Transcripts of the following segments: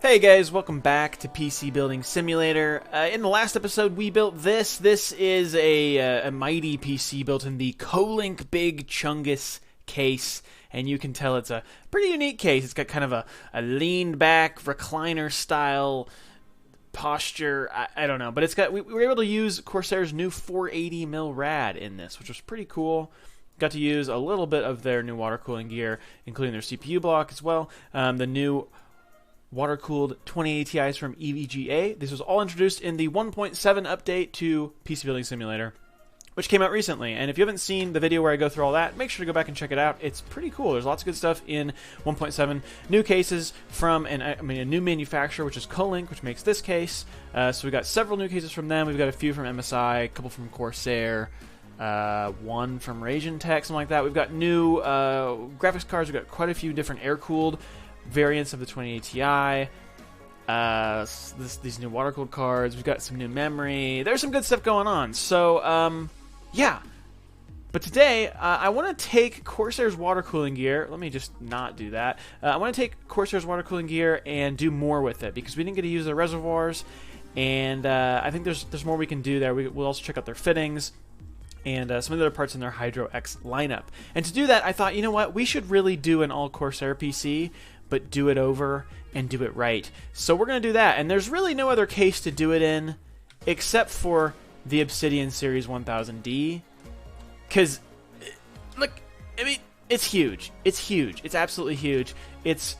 Hey guys, welcome back to PC Building Simulator. In the last episode, we built this. This is a mighty PC built in the Colink Big Chungus case, and you can tell it's a pretty unique case. It's got kind of a leaned back recliner style posture. I don't know, but it's got. We were able to use Corsair's new 480mm rad in this, which was pretty cool. Got to use a little bit of their new water cooling gear, including their CPU block as well. The new Watercooled 2080 Ti's from EVGA. This was all introduced in the 1.7 update to PC Building Simulator, which came out recently. And if you haven't seen the video where I go through all that, make sure to go back and check it out. It's pretty cool. There's lots of good stuff in 1.7. New cases from a new manufacturer, which is Colink, which makes this case. So we got several new cases from them. We've got a few from MSI, a couple from Corsair, one from Radiators, something like that. We've got new graphics cards. We've got quite a few different air-cooled variants of the 2080 Ti. These new water-cooled cards. We've got some new memory. There's some good stuff going on. So, yeah. But today, I want to take Corsair's water cooling gear. Let me just not do that. I want to take Corsair's water cooling gear and do more with it, because we didn't get to use their reservoirs, and I think there's more we can do there. We'll also check out their fittings and some of the other parts in their Hydro X lineup. And to do that, I thought, you know what? We should really do an all Corsair PC, but do it over and do it right. So we're going to do that. And there's really no other case to do it in except for the Obsidian Series 1000D. Because, look, I mean, it's huge. It's huge. It's absolutely huge. It's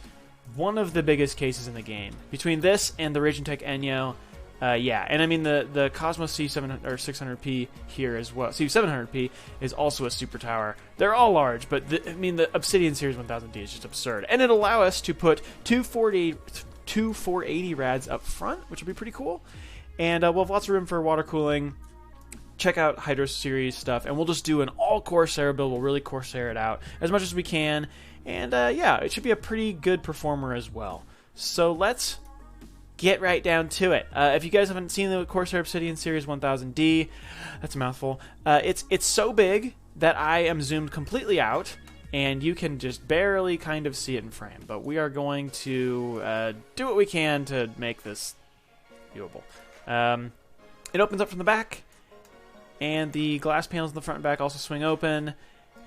one of the biggest cases in the game. Between this and the Ragentech Enyo, yeah, and I mean the Cosmos C700 or 600p here as well. C700p is also a super tower. They're all large, but the Obsidian Series 1000D is just absurd, and it'll allow us to put two 480 rads up front, which will be pretty cool. And we'll have lots of room for water cooling. Check out Hydro Series stuff, and we'll just do an all Corsair build. We'll really Corsair it out as much as we can, and yeah, it should be a pretty good performer as well. So let's get right down to it. If you guys haven't seen the Corsair Obsidian Series 1000D, that's a mouthful. It's so big that I am zoomed completely out, and you can just barely kind of see it in frame. But we are going to do what we can to make this viewable. It opens up from the back, and the glass panels in the front and back also swing open.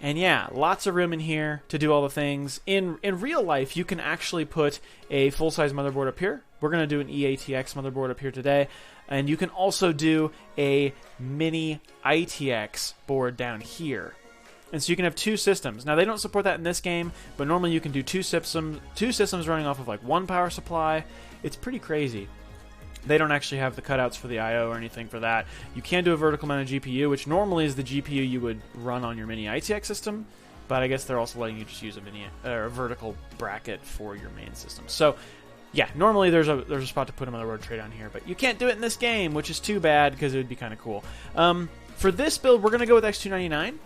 And yeah, lots of room in here to do all the things. In real life, you can actually put a full-size motherboard up here. We're going to do an EATX motherboard up here today. And you can also do a mini ITX board down here. And so you can have two systems. Now, they don't support that in this game, but normally you can do two systems running off of like one power supply. It's pretty crazy. They don't actually have the cutouts for the I/O or anything for that. You can do a vertical mounted GPU, which normally is the GPU you would run on your mini ITX system, but I guess they're also letting you just use a vertical bracket for your main system. So, yeah, normally there's a spot to put a motherboard tray down here, but you can't do it in this game, which is too bad because it would be kind of cool. For this build, we're going to go with X299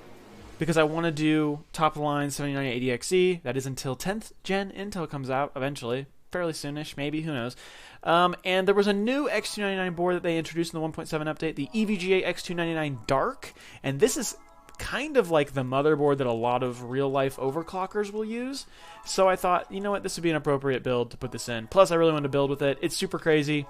because I want to do top-of-the-line 7980XE. That is until 10th gen Intel comes out eventually. Fairly soonish, maybe, who knows. And there was a new X299 board that they introduced in the 1.7 update, the EVGA X299 Dark, and this is kind of like the motherboard that a lot of real-life overclockers will use. So I thought, you know what, this would be an appropriate build to put this in. Plus, I really wanted to build with it. It's super crazy.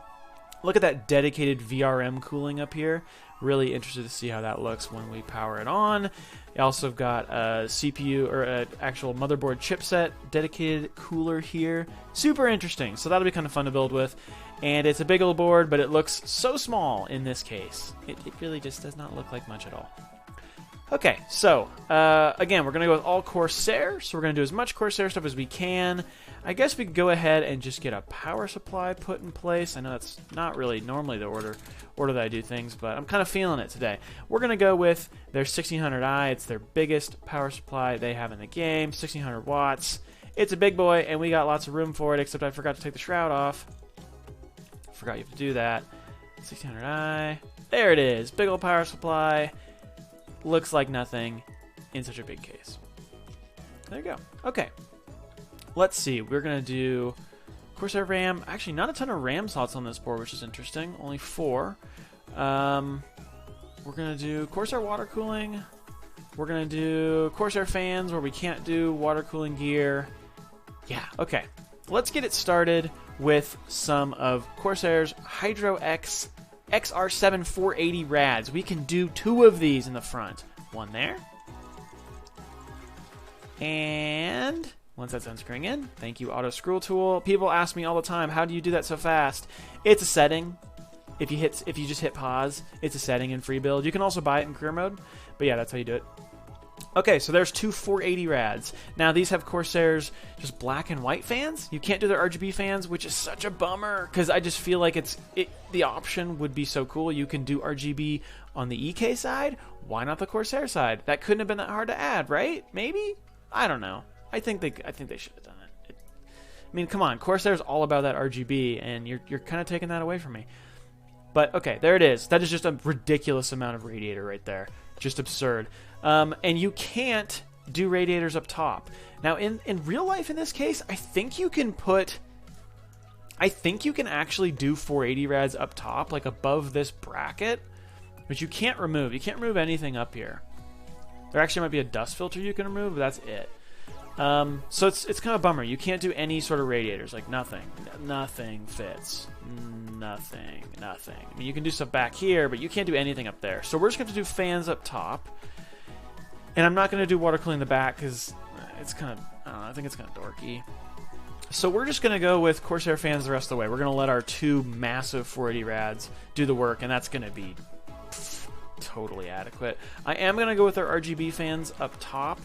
Look at that dedicated VRM cooling up here. Really interested to see how that looks when we power it on. I also have got a CPU or an actual motherboard chipset dedicated cooler here. Super interesting. So that'll be kind of fun to build with. And it's a big old board, but it looks so small in this case. It really just does not look like much at all. Okay, so again, we're going to go with all Corsair. So we're going to do as much Corsair stuff as we can. I guess we could go ahead and just get a power supply put in place. I know that's not really normally the order that I do things, but I'm kind of feeling it today. We're going to go with their 1600i. It's their biggest power supply they have in the game, 1600 watts. It's a big boy, and we got lots of room for it, except I forgot to take the shroud off. Forgot you have to do that. 1600i. There it is. Big old power supply. Looks like nothing in such a big case. There you go. Okay. Let's see. We're going to do Corsair RAM. Actually, not a ton of RAM slots on this board, which is interesting. Only 4. We're going to do Corsair water cooling. We're going to do Corsair fans where we can't do water cooling gear. Yeah, okay. Let's get it started with some of Corsair's Hydro X XR7 480 rads. We can do 2 of these in the front. One there. And once that's unscrewing in, thank you, Auto Screw Tool. People ask me all the time, how do you do that so fast? It's a setting. If you just hit pause, it's a setting in free build. You can also buy it in career mode, but yeah, that's how you do it. Okay, so there's 2 480 rads. Now these have Corsair's just black and white fans. You can't do their RGB fans, which is such a bummer because I just feel like the option would be so cool. You can do RGB on the EK side. Why not the Corsair side? That couldn't have been that hard to add, right? Maybe? I don't know. I think they should have done it. I mean, come on, Corsair's all about that RGB, and you're kind of taking that away from me. But okay, there it is. That is just a ridiculous amount of radiator right there. Just absurd. And you can't do radiators up top. Now, in real life, in this case, I think you can actually do 480 rads up top, like above this bracket, but you can't remove. You can't remove anything up here. There actually might be a dust filter you can remove, but that's it. So it's kind of a bummer. You can't do any sort of radiators, like nothing. Nothing fits. Nothing. I mean, you can do stuff back here, but you can't do anything up there. So we're just going to do fans up top. And I'm not going to do water cooling in the back because it's kind of, I don't know, I think it's kind of dorky. So we're just going to go with Corsair fans the rest of the way. We're going to let our 2 massive 480 rads do the work, and that's going to be totally adequate. I am going to go with our RGB fans up top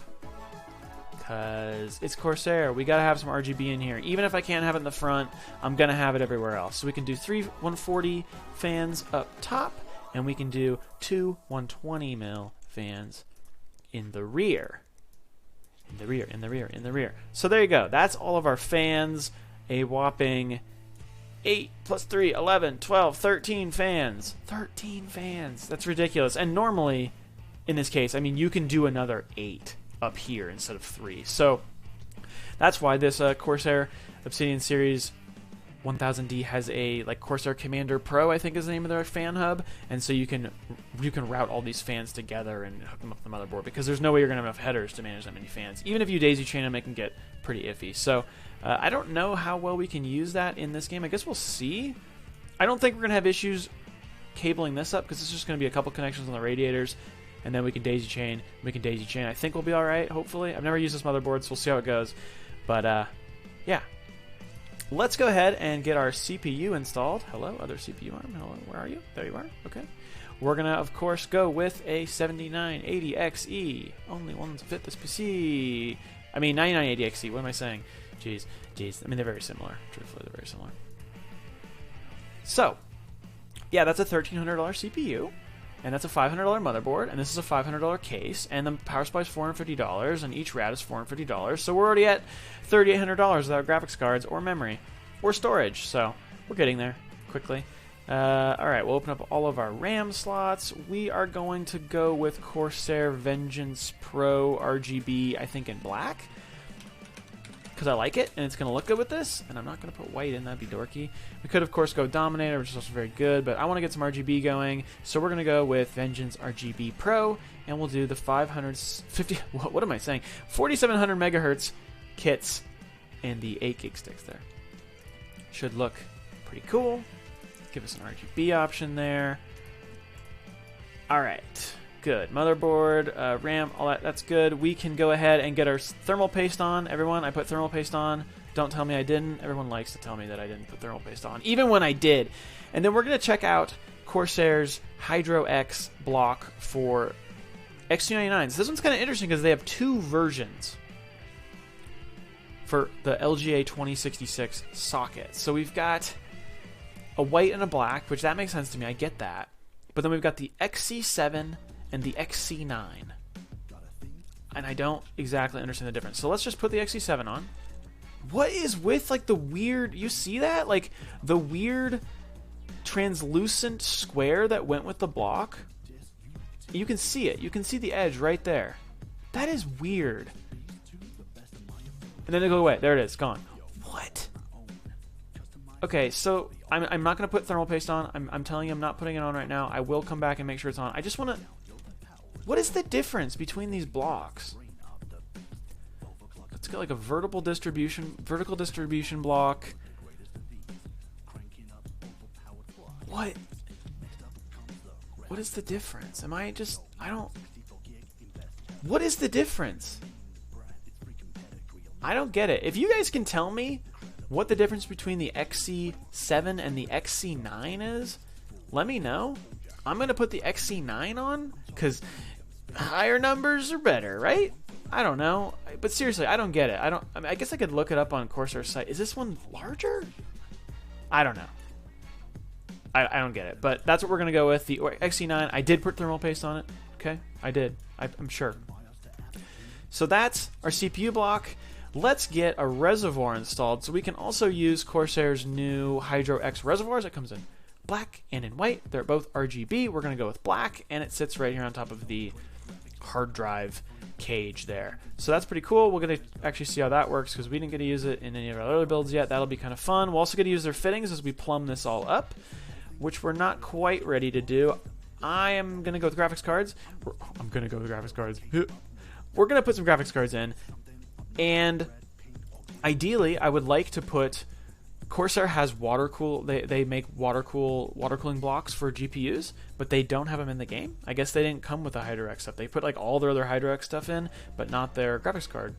because it's Corsair. We got to have some RGB in here. Even if I can't have it in the front, I'm going to have it everywhere else. So we can do 3 140 fans up top, and we can do 2 120 mil fans in the rear. In the rear. So there you go. That's all of our fans. A whopping 8 plus 3, 11, 12, 13 fans. 13 fans. That's ridiculous. And normally, in this case, I mean, you can do another 8 up here instead of 3. So that's why this Corsair Obsidian Series 1000D has a Corsair Commander Pro, I think is the name of their fan hub, and so you can route all these fans together and hook them up to the motherboard because there's no way you're gonna have enough headers to manage that many fans. Even if you daisy chain them, it can get pretty iffy. So I don't know how well we can use that in this game. I guess we'll see. I don't think we're gonna have issues cabling this up because it's just gonna be a couple connections on the radiators, and then we can daisy chain. I think we'll be all right. Hopefully, I've never used this motherboard, so we'll see how it goes. But yeah. Let's go ahead and get our CPU installed. Hello, other CPU arm. Hello, where are you? There you are. Okay. We're going to, of course, go with a 7980XE. Only ones fit this PC. I mean, 9980XE. What am I saying? Jeez. I mean, they're very similar. Truthfully, they're very similar. So, yeah, that's a $1,300 CPU. And that's a $500 motherboard, and this is a $500 case, and the power supply is $450, and each rad is $450. So we're already at $3,800 without graphics cards or memory or storage. So we're getting there quickly. All right, we'll open up all of our RAM slots. We are going to go with Corsair Vengeance Pro RGB, I think in black, because I like it, and it's going to look good with this, and I'm not going to put white in. That'd be dorky. We could, of course, go Dominator, which is also very good, but I want to get some RGB going, so we're going to go with Vengeance RGB Pro, and we'll do the 550, what am I saying? 4700 megahertz kits and the 8 gig sticks there. Should look pretty cool. Give us an RGB option there. All right. Good. Motherboard, RAM, all that's good. We can go ahead and get our thermal paste on. Everyone, I put thermal paste on. Don't tell me I didn't. Everyone likes to tell me that I didn't put thermal paste on, even when I did. And then we're going to check out Corsair's Hydro X block for X299s. This one's kind of interesting because they have 2 versions for the LGA 2066 socket. So we've got a white and a black, which that makes sense to me. I get that. But then we've got the XC7 and the XC9. And I don't exactly understand the difference. So let's just put the XC7 on. What is with the weird, you see that? The weird translucent square that went with the block? You can see it. You can see the edge right there. That is weird. And then it go away. There it is. Gone. What? Okay, so I'm not going to put thermal paste on. I'm telling you I'm not putting it on right now. I will come back and make sure it's on. I just want to... What is the difference between these blocks? It's got a vertical distribution block. What? What is the difference? Am I just... I don't... What is the difference? I don't get it. If you guys can tell me what the difference between the XC7 and the XC9 is, let me know. I'm going to put the XC9 on, because higher numbers are better, right? I don't know. But seriously, I don't get it. I mean, I guess I could look it up on Corsair's site. Is this one larger? I don't know. I don't get it. But that's what we're going to go with. The XC9, I did put thermal paste on it. Okay? I did. I'm sure. So that's our CPU block. Let's get a reservoir installed so we can also use Corsair's new Hydro X reservoirs. It comes in black and in white. They're both RGB. We're going to go with black, and it sits right here on top of the hard drive cage there. So that's pretty cool. We're going to actually see how that works because we didn't get to use it in any of our other builds yet. That'll be kind of fun. We'll also get to use their fittings as we plumb this all up, which we're not quite ready to do. I am going to go with graphics cards. I'm going to go with graphics cards. We're going to put some graphics cards in, and ideally I would like to put... Corsair has they make water-cooling blocks for GPUs, but they don't have them in the game. I guess they didn't come with the HydroX stuff. They put like all their other HydroX stuff in, but not their graphics card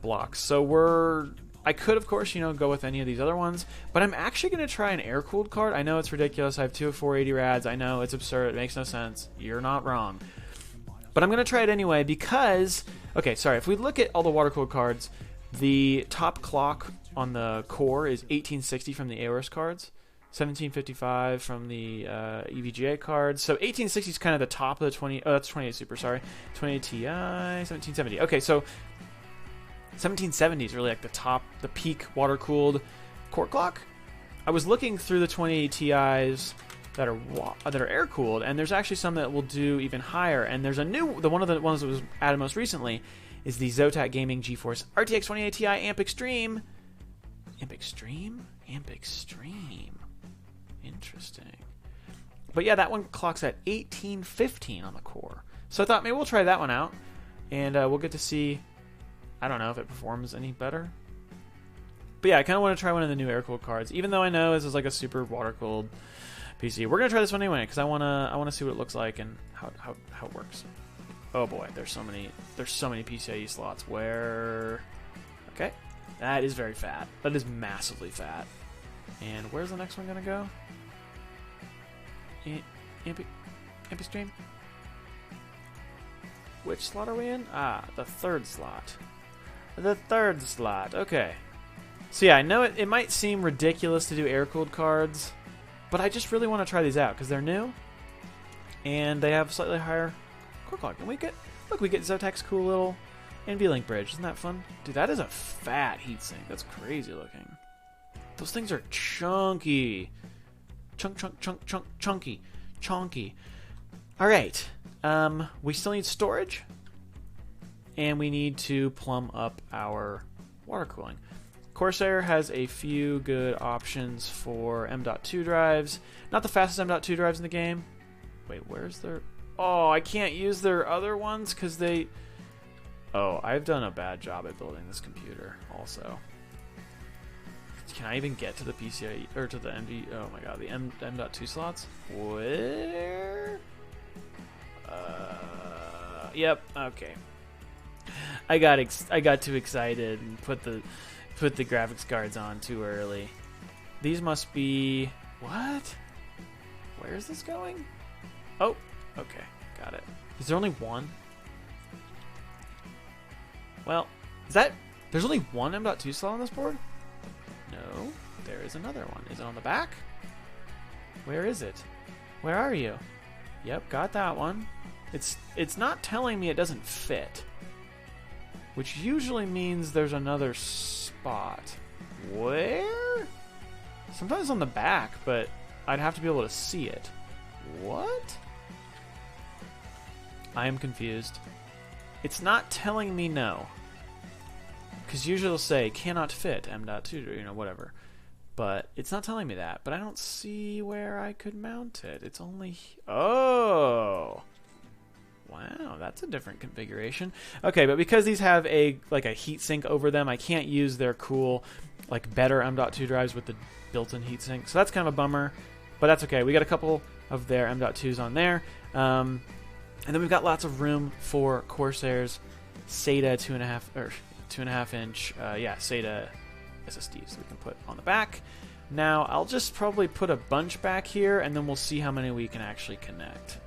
blocks. So I could, of course, go with any of these other ones, but I'm actually going to try an air-cooled card. I know it's ridiculous. I have 2 of 480 rads. I know it's absurd. It makes no sense. You're not wrong. But I'm going to try it anyway because... Okay, sorry. If we look at all the water-cooled cards, the top clock on the core is 1860 from the AORUS cards, 1755 from the EVGA cards. So 1860 is kind of the top of the 20. Oh, that's 28 Super. Sorry, 28 Ti, 1770. Okay, so 1770 is really like the peak water cooled core clock. I was looking through the 2080 Ti's that are air cooled, and there's actually some that will do even higher. And there's one of the ones that was added most recently is the Zotac Gaming GeForce RTX 2080 Ti Amp Extreme. Amp Extreme? Amp Extreme. Interesting. But yeah, that one clocks at 1815 on the core. So I thought maybe we'll try that one out, and we'll get to see, I don't know if it performs any better. But yeah, I kind of want to try one of the new air-cooled cards, even though I know this is like a super water-cooled PC. We're going to try this one anyway, because I want to see what it looks like and how it works. Oh boy, there's so many PCIe slots. Where... Okay. That is very fat. That is massively fat. And where's the next one going to go? Amp Extreme? Which slot are we in? Ah, the third slot. The third slot. Okay. So yeah, I know it might seem ridiculous to do air-cooled cards, but I just really want to try these out because they're new, and they have slightly higher core clock. And we get Zotac's cool little NVLink bridge. Isn't that fun? Dude, that is a fat heatsink. That's crazy looking. Those things are chunky. Chunky. Alright. We still need storage. And we need to plumb up our water cooling. Corsair has a few good options for M.2 drives. Not the fastest M.2 drives in the game. Wait, where's their... Oh, I can't use their other ones because they... Oh, I've done a bad job at building this computer also. Can I even get to the PCIe, or to the MV... Oh my god, the M.2 slots? Where? Yep, okay. I got too excited and put the graphics cards on too early. These must be... What? Where is this going? Oh, okay, got it. Is there only one? Well, there's only one M.2 slot on this board? No, there is another one. Is it on the back? Where is it? Where are you? Yep, got that one. It's not telling me it doesn't fit, which usually means there's another spot. Where? Sometimes on the back, but I'd have to be able to see it. What? I am confused. It's not telling me no. Because usually it'll say, cannot fit M.2, whatever. But it's not telling me that. But I don't see where I could mount it. It's only... Oh! Wow, that's a different configuration. Okay, but because these have a heatsink over them, I can't use their cool, better M.2 drives with the built-in heatsink. So that's kind of a bummer. But that's okay. We got a couple of their M.2s on there. And then we've got lots of room for Corsair's SATA 2.5 inch SATA SSDs that we can put on the back. Now I'll just probably put a bunch back here, and then we'll see how many we can actually connect.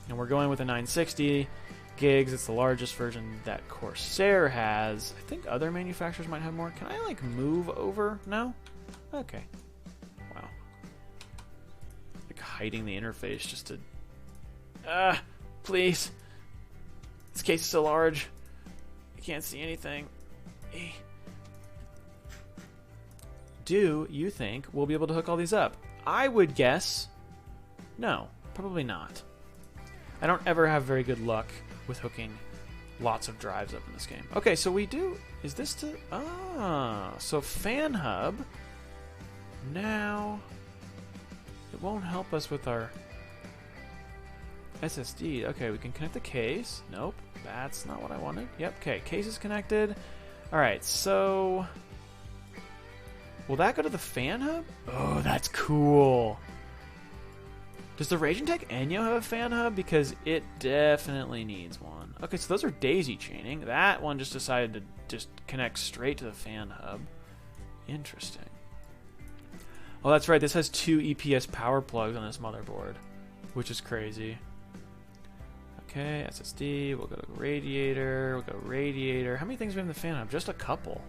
And we're going with a 960 gigs. It's the largest version that Corsair has. I think other manufacturers might have more. Can I like move over? No? Okay. Wow. Like hiding the interface just to... please. This case is so large. I can't see anything. Do you think we'll be able to hook all these up? I would guess no, probably not. I don't ever have very good luck with hooking lots of drives up in this game. Okay, so we do... Is this to... so fan hub. Now, it won't help us with our SSD. Okay, we can connect the case. Nope, that's not what I wanted. Yep, okay, case is connected. Alright, so... Will that go to the fan hub? Oh, that's cool. Does the Raging Tech Enyo have a fan hub? Because it definitely needs one. Okay, so those are daisy chaining. That one just decided to just connect straight to the fan hub. Interesting. Oh, that's right. This has 2 EPS power plugs on this motherboard, which is crazy. Okay, SSD. We'll go to radiator. We'll go radiator. How many things do we have in the fan hub? Just a couple.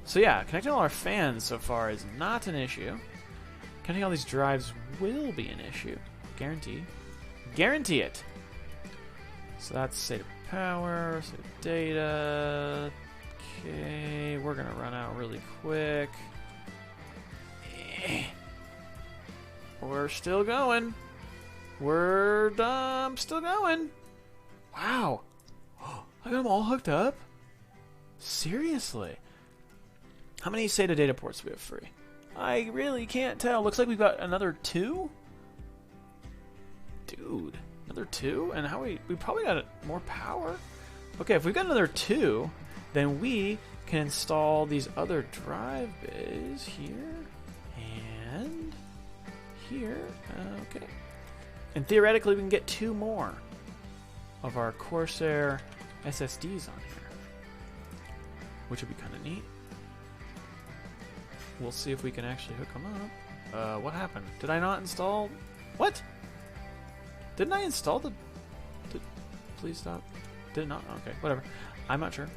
So yeah, connecting all our fans so far is not an issue. Connecting all these drives will be an issue. Guarantee. Guarantee it! So that's SATA power, SATA data. Okay, we're gonna run out really quick. We're still going. We're still going. Wow. I got them all hooked up? Seriously? How many SATA data ports do we have free? I really can't tell. Looks like we've got another 2? Dude, another 2? And how we probably got more power? Okay, if we've got another 2, then we can install these other drive bays here and here. Okay. And theoretically, we can get 2 more of our Corsair SSDs on here, which would be kind of neat. We'll see if we can actually hook them up. What happened? Did I not install... What? Didn't I install the... Please stop. Did it not? Okay, whatever. I'm not sure.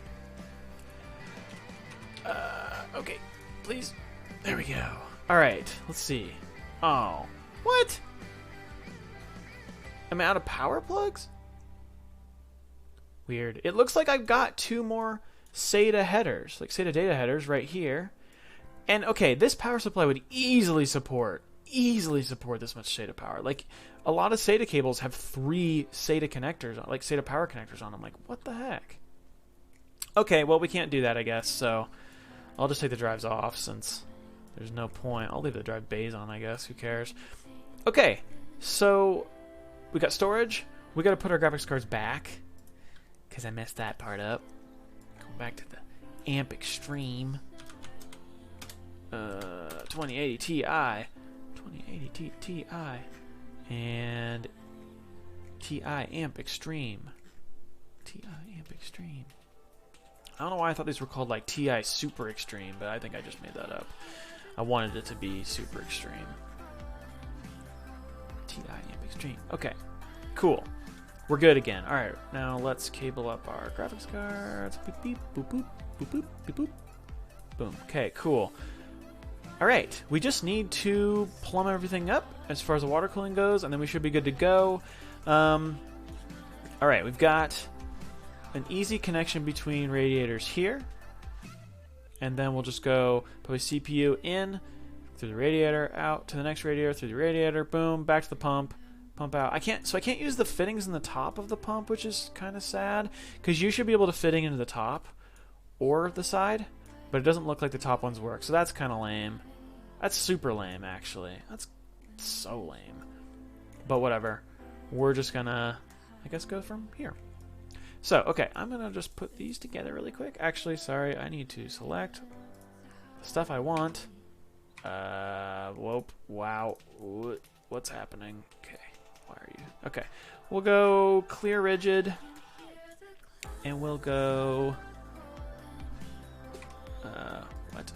Okay. Please. There we go. Alright, let's see. Oh. What? Am I out of power plugs? Weird. It looks like I've got 2 more SATA headers, like SATA data headers right here. And okay, this power supply would easily support this much SATA power. Like, a lot of SATA cables have 3 SATA connectors, like SATA power connectors on them. Like, what the heck? Okay, well, we can't do that, I guess, so I'll just take the drives off since there's no point. I'll leave the drive bays on, I guess. Who cares? Okay, so we got storage. We got to put our graphics cards back because I messed that part up. Go back to the Amp Extreme. 2080 Ti, 2080 Ti, and Ti Amp Extreme. Ti Amp Extreme. I don't know why I thought these were called like Ti Super Extreme, but I think I just made that up. I wanted it to be Super Extreme. Ti Amp Extreme. Okay, cool. We're good again. All right, now let's cable up our graphics cards. Boop, beep, boop, boop, boop, boop, beep, boop. Boom. Okay, cool. Alright, we just need to plumb everything up as far as the water cooling goes, and then we should be good to go. Alright, we've got an easy connection between radiators here, and then we'll just go probably CPU in, through the radiator, out to the next radiator, through the radiator, boom, back to the pump, pump out. I can't use the fittings in the top of the pump, which is kind of sad, because you should be able to fitting into the top or the side, but it doesn't look like the top ones work, so that's kind of lame. That's super lame, actually. That's so lame. But whatever. We're just gonna, I guess, go from here. So, okay, I'm gonna just put these together really quick. Actually, sorry, I need to select the stuff I want. Whoop. Wow. What's happening? Okay. Why are you? Okay. We'll go clear rigid. And we'll go... what?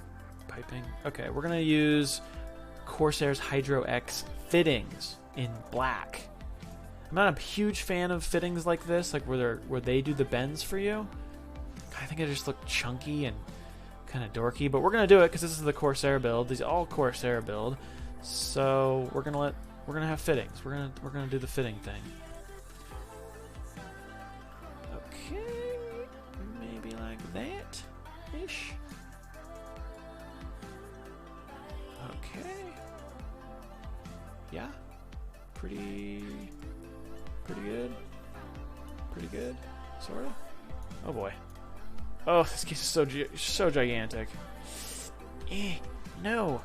Piping. Okay, we're going to use Corsair's Hydro X fittings in black. I'm not a huge fan of fittings like this, like where they do the bends for you. I think they just look chunky and kind of dorky, but we're gonna do it because this is the Corsair build. These all Corsair build, so we're gonna have fittings. We're gonna do the fitting thing. Okay, maybe like that ish. Okay. Yeah. Pretty good. Pretty good. Sorta. Oh boy. Oh, this case is so gigantic. No.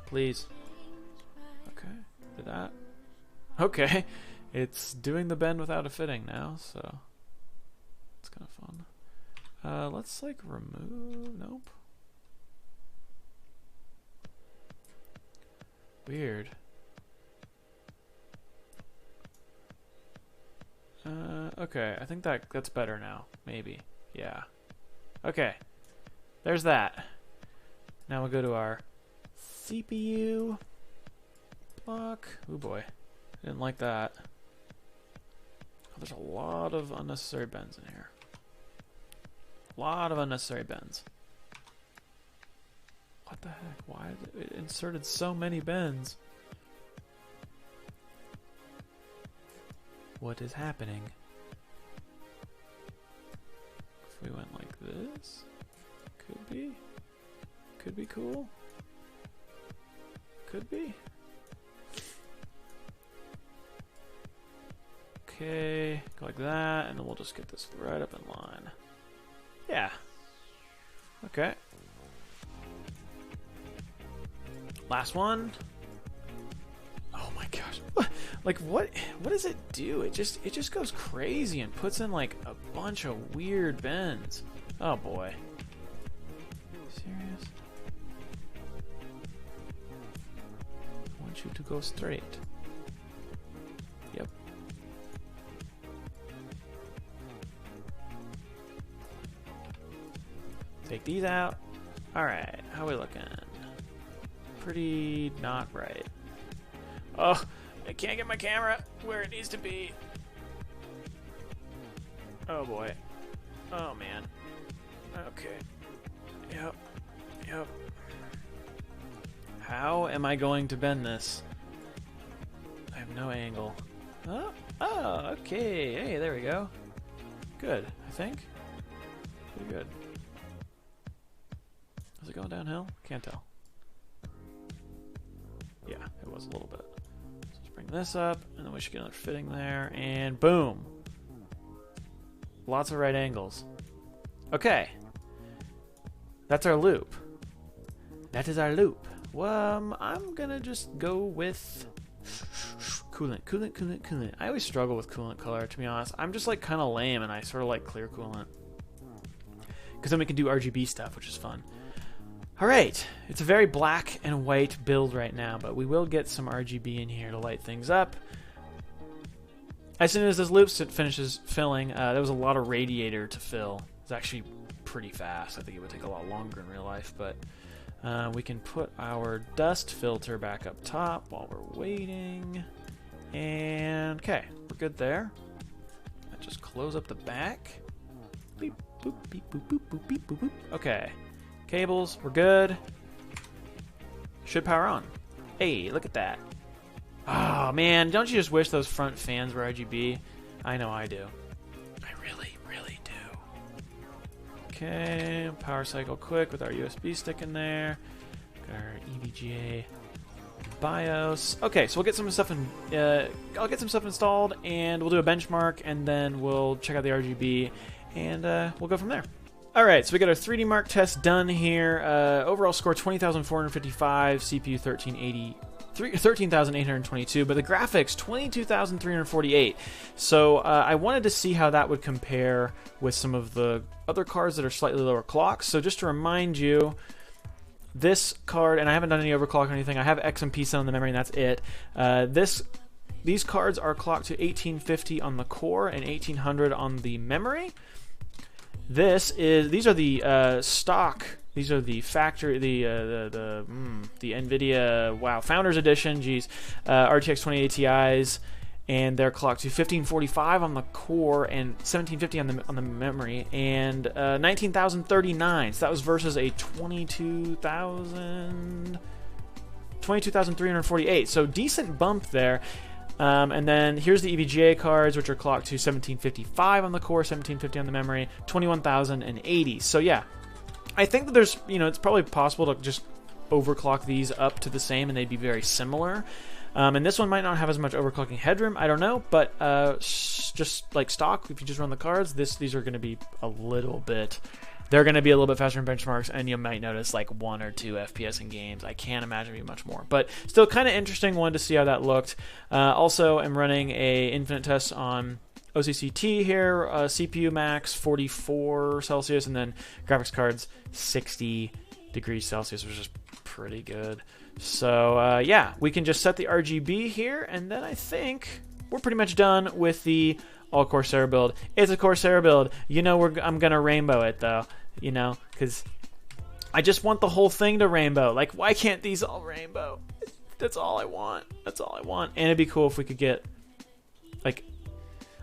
Please. Okay. Did that. Okay. It's doing the bend without a fitting now, so it's kind of fun. Let's like remove. Nope. Weird. Okay, I think that's better now. Maybe. Yeah. Okay. There's that. Now we'll go to our CPU block. Oh boy. Didn't like that. Oh, there's a lot of unnecessary bends in here. A lot of unnecessary bends. What the heck? Why did it inserted so many bends? What is happening? If we went like this, could be cool. Could be. Okay, go like that, and then we'll just get this right up in line. Yeah. Okay. Last one. Oh my gosh. Like what does it do? It just goes crazy and puts in like a bunch of weird bends. Oh boy. Serious? I want you to go straight. Yep. Take these out. Alright, how are we looking? Pretty not right. Oh, I can't get my camera where it needs to be. Oh boy. Oh man. Okay. Yep. Yep. How am I going to bend this? I have no angle. Oh, okay. Hey, there we go. Good, I think. Pretty good. Is it going downhill? Can't tell. Yeah, it was a little bit. So let's bring this up, and then we should get another fitting there, and boom. Lots of right angles. Okay. That's our loop. That is our loop. Well, I'm gonna just go with coolant. I always struggle with coolant color, to be honest. I'm just like kind of lame, and I sort of like clear coolant. Because then we can do RGB stuff, which is fun. Alright, it's a very black and white build right now, but we will get some RGB in here to light things up. As soon as this loop finishes filling, there was a lot of radiator to fill. It's actually pretty fast. I think it would take a lot longer in real life, but we can put our dust filter back up top while we're waiting. And, okay, we're good there. Just close up the back. Beep, boop, beep, boop, boop, boop, beep, boop, boop. Okay. Cables, we're good. Should power on. Hey, look at that. Oh, man, don't you just wish those front fans were RGB? I know I do. I really, really do. Okay, power cycle quick with our USB stick in there. Got our EVGA BIOS. Okay, so we'll get some stuff in. I'll get some stuff installed, and we'll do a benchmark, and then we'll check out the RGB, and we'll go from there. Alright, so we got our 3D Mark test done here. Overall score 20,455, CPU 13,822, but the graphics 22,348. So I wanted to see how that would compare with some of the other cards that are slightly lower clocks. So just to remind you, this card, and I haven't done any overclock or anything, I have XMP set on the memory and that's it. These cards are clocked to 1850 on the core and 1800 on the memory. These are the stock. These are the factory, the NVIDIA Founders Edition. Geez, RTX 2080 Ti's, and they're clocked to 1545 on the core and 1750 on the memory, and 19,039. So that was versus a 22,348. So decent bump there. And then here's the EVGA cards, which are clocked to 1755 on the core, 1750 on the memory, 21,080. So yeah, I think that there's, it's probably possible to just overclock these up to the same and they'd be very similar. And this one might not have as much overclocking headroom, I don't know, but just like stock, if you just run the cards, these are going to be a little bit... They're going to be a little bit faster in benchmarks, and you might notice like 1 or 2 FPS in games. I can't imagine it'd be much more, but still kind of interesting. Wanted to see how that looked. Also, I'm running a infinite test on OCCT here. CPU max 44 Celsius, and then graphics cards 60 degrees Celsius, which is pretty good. So yeah, we can just set the RGB here, and then I think we're pretty much done with the All-Corsair build. It's a Corsair build. I'm gonna rainbow it though. Because I just want the whole thing to rainbow. Like, why can't these all rainbow? That's all I want. That's all I want. And it'd be cool if we could get, like,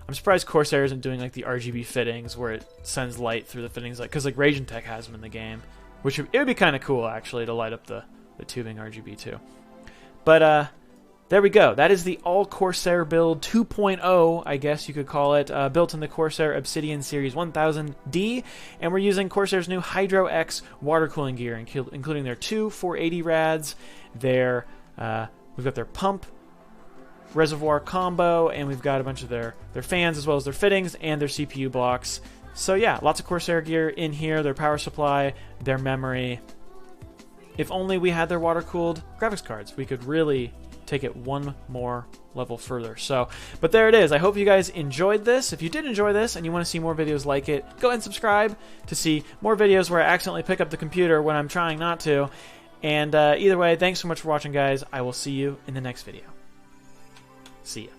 I'm surprised Corsair isn't doing, like, the RGB fittings where it sends light through the fittings. Like, because, like, Raging Tech has them in the game. Which, it would be kind of cool, actually, to light up the tubing RGB, too. But, there we go. That is the All-Corsair build 2.0, I guess you could call it, built in the Corsair Obsidian Series 1000D, and we're using Corsair's new Hydro X water cooling gear, including their two 480 rads, we've got their pump reservoir combo, and we've got a bunch of their fans as well as their fittings and their CPU blocks. So yeah, lots of Corsair gear in here, their power supply, their memory. If only we had their water-cooled graphics cards, we could really take it one more level further. But there it is. I hope you guys enjoyed this. If you did enjoy this and you want to see more videos like it, go ahead and subscribe to see more videos where I accidentally pick up the computer when I'm trying not to. And either way, thanks so much for watching, guys. I will see you in the next video. See ya.